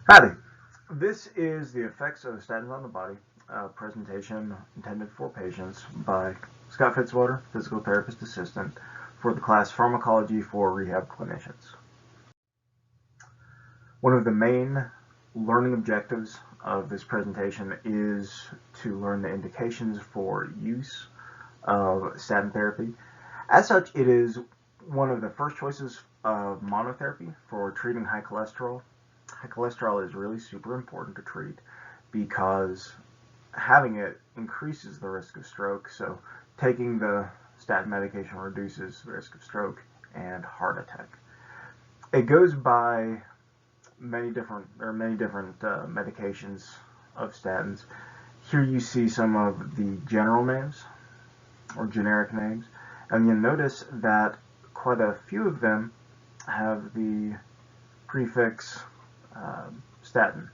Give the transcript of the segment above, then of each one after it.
Howdy. This is the effects of statins on the body, a presentation intended for patients by Scott Fitzwater, physical therapist assistant for the class Pharmacology for Rehab Clinicians. One of the main learning objectives of this presentation is to learn the indications for use of statin therapy. As such, it is one of the first choices of monotherapy for treating high cholesterol. High cholesterol is really super important to treat because having it increases the risk of stroke. So taking the statin medication reduces the risk of stroke and heart attack. It goes by many different medications of statins. Here you see some of the general names or generic names, and you'll notice that quite a few of them have the prefix statin.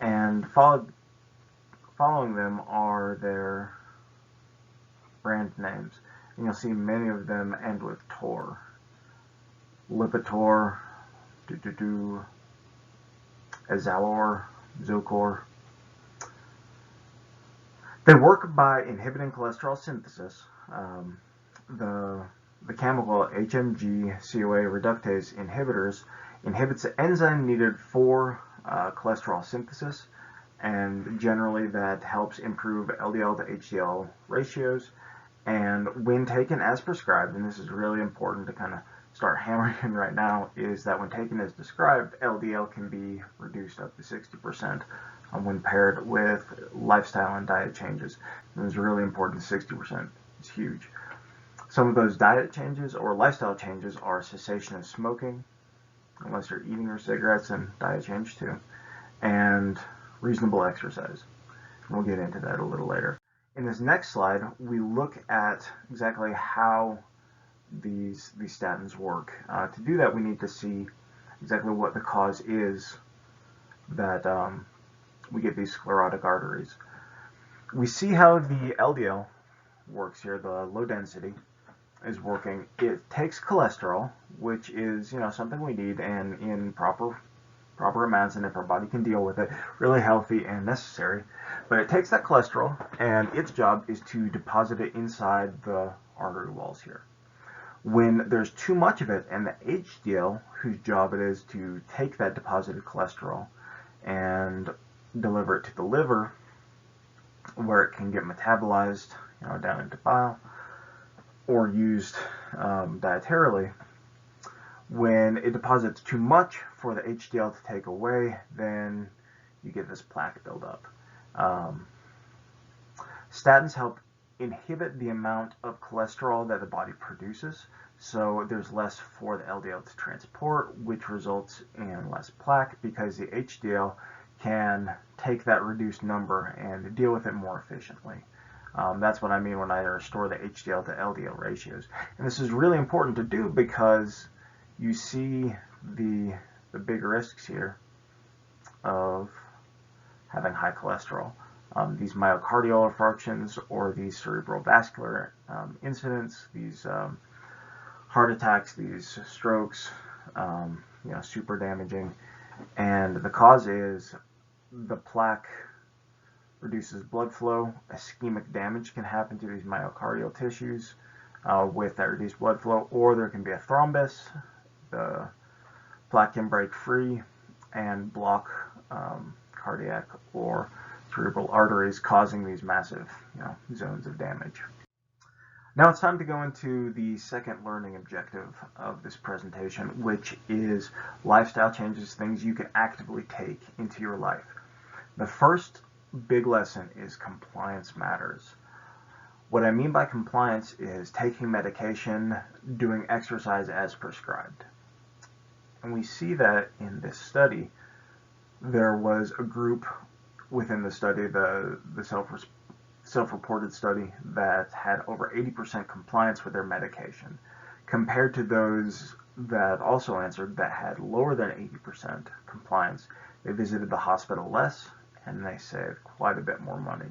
And following them are their brand names. And you'll see many of them end with Tor. Lipitor, Azalor, Zocor. They work by inhibiting cholesterol synthesis. The chemical HMG-CoA reductase inhibitors inhibits the enzyme needed for cholesterol synthesis, and generally that helps improve LDL to HDL ratios. And when taken as prescribed, and this is really important to kind of start hammering in right now, is that when taken as described, LDL can be reduced up to 60% when paired with lifestyle and diet changes. And it's really important, 60% is huge. Some of those diet changes or lifestyle changes are cessation of smoking, unless you're eating your cigarettes, and diet change too, and reasonable exercise. And we'll get into that a little later. In this next slide, we look at exactly how these statins work. To do that, we need to see exactly what the cause is that we get these sclerotic arteries. We see how the LDL works here, the low density is working. It takes cholesterol, which is something we need, and in proper amounts, and if our body can deal with it, really healthy and necessary. But it takes that cholesterol, and its job is to deposit it inside the artery walls here. When there's too much of it, and the HDL, whose job it is to take that deposited cholesterol and deliver it to the liver, where it can get metabolized down into bile or used dietarily, when it deposits too much for the HDL to take away, then you get this plaque buildup. Statins help inhibit the amount of cholesterol that the body produces, so there's less for the LDL to transport, which results in less plaque because the HDL can take that reduced number and deal with it more efficiently. That's what I mean when I restore the HDL to LDL ratios. And this is really important to do because you see the big risks here of having high cholesterol. These myocardial infarctions or these cerebral vascular incidents, these heart attacks, these strokes, super damaging. And the cause is the plaque reduces blood flow. Ischemic damage can happen to these myocardial tissues with that reduced blood flow, or there can be a thrombus. The plaque can break free and block cardiac or cerebral arteries, causing these massive zones of damage. Now it's time to go into the second learning objective of this presentation, which is lifestyle changes, things you can actively take into your life. The first big lesson is compliance matters. What I mean by compliance is taking medication, doing exercise as prescribed. And we see that in this study, there was a group within the study, the self-reported study, that had over 80% compliance with their medication, compared to those that also answered that had lower than 80% compliance. They visited the hospital less, and they saved quite a bit more money.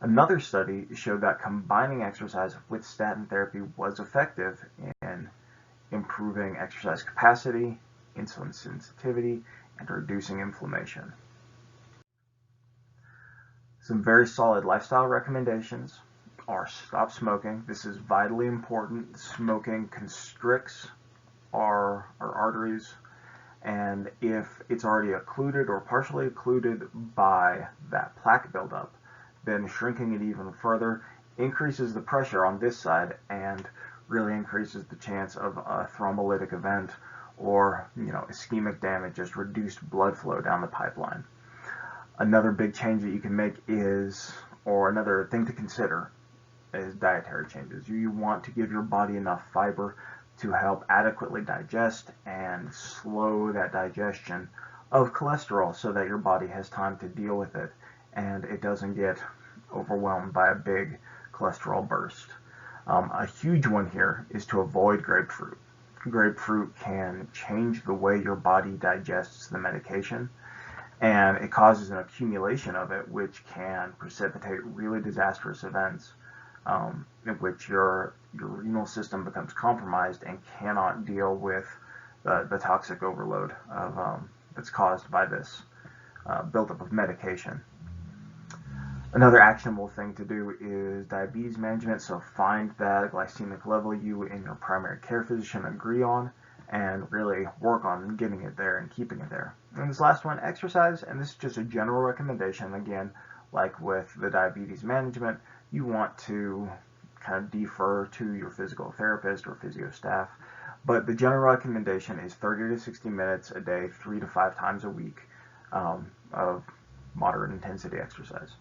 Another study showed that combining exercise with statin therapy was effective in improving exercise capacity, insulin sensitivity, and reducing inflammation. Some very solid lifestyle recommendations are stop smoking. This is vitally important. Smoking constricts our arteries, and if it's already occluded or partially occluded by that plaque buildup, then shrinking it even further increases the pressure on this side and really increases the chance of a thrombolytic event or ischemic damage, just reduced blood flow down the pipeline. Another big change that you can make or another thing to consider, is dietary changes. You want to give your body enough fiber to help adequately digest and slow that digestion of cholesterol so that your body has time to deal with it and it doesn't get overwhelmed by a big cholesterol burst. A huge one here is to avoid grapefruit. Grapefruit can change the way your body digests the medication, and it causes an accumulation of it, which can precipitate really disastrous events, in which your renal system becomes compromised and cannot deal with the toxic overload that's caused by this buildup of medication. Another actionable thing to do is diabetes management. So find that glycemic level you and your primary care physician agree on and really work on getting it there and keeping it there. And this last one, exercise, and this is just a general recommendation. Again, like with the diabetes management, you want to kind of defer to your physical therapist or physio staff. But the general recommendation is 30 to 60 minutes a day, 3 to 5 times a week of moderate intensity exercise.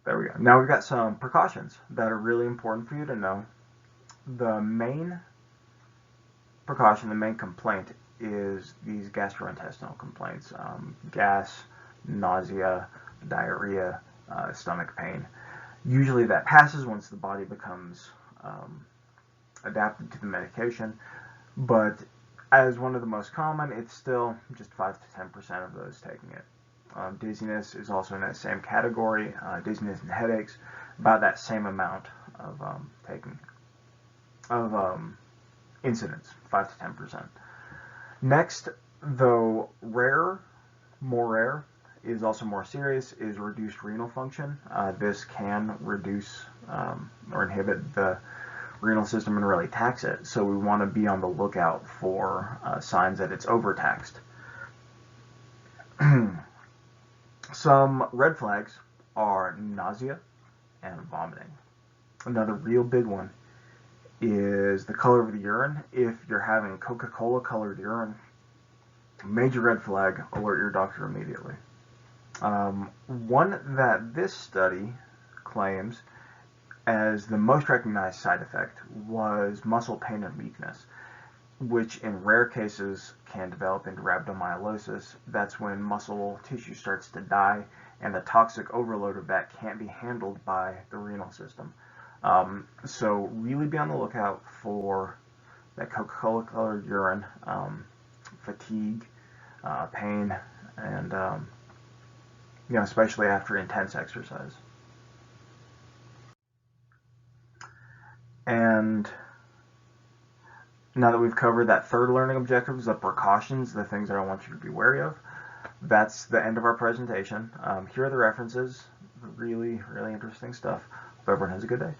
There we go. Now we've got some precautions that are really important for you to know. The main precaution, the main complaint is these gastrointestinal complaints, gas, nausea, diarrhea, stomach pain. Usually that passes once the body becomes adapted to the medication, but as one of the most common, it's still just 5 to 10% of those taking it. Dizziness is also in that same category. Dizziness and headaches, about that same amount of incidence, 5 to 10%. Next, though more rare, is also more serious, is reduced renal function. This can reduce or inhibit the renal system and really tax it. So we want to be on the lookout for signs that it's overtaxed. Some red flags are nausea and vomiting. Another real big one is the color of the urine. If you're having Coca-Cola colored urine, major red flag, alert your doctor immediately. One that this study claims as the most recognized side effect was muscle pain and weakness, which in rare cases can develop into rhabdomyolysis. That's when muscle tissue starts to die and the toxic overload of that can't be handled by the renal system. So really be on the lookout for that Coca-Cola colored urine, fatigue, pain, and especially after intense exercise. And now that we've covered that third learning objective, the precautions, the things that I want you to be wary of, that's the end of our presentation. Here are the references, really, really interesting stuff. Hope everyone has a good day.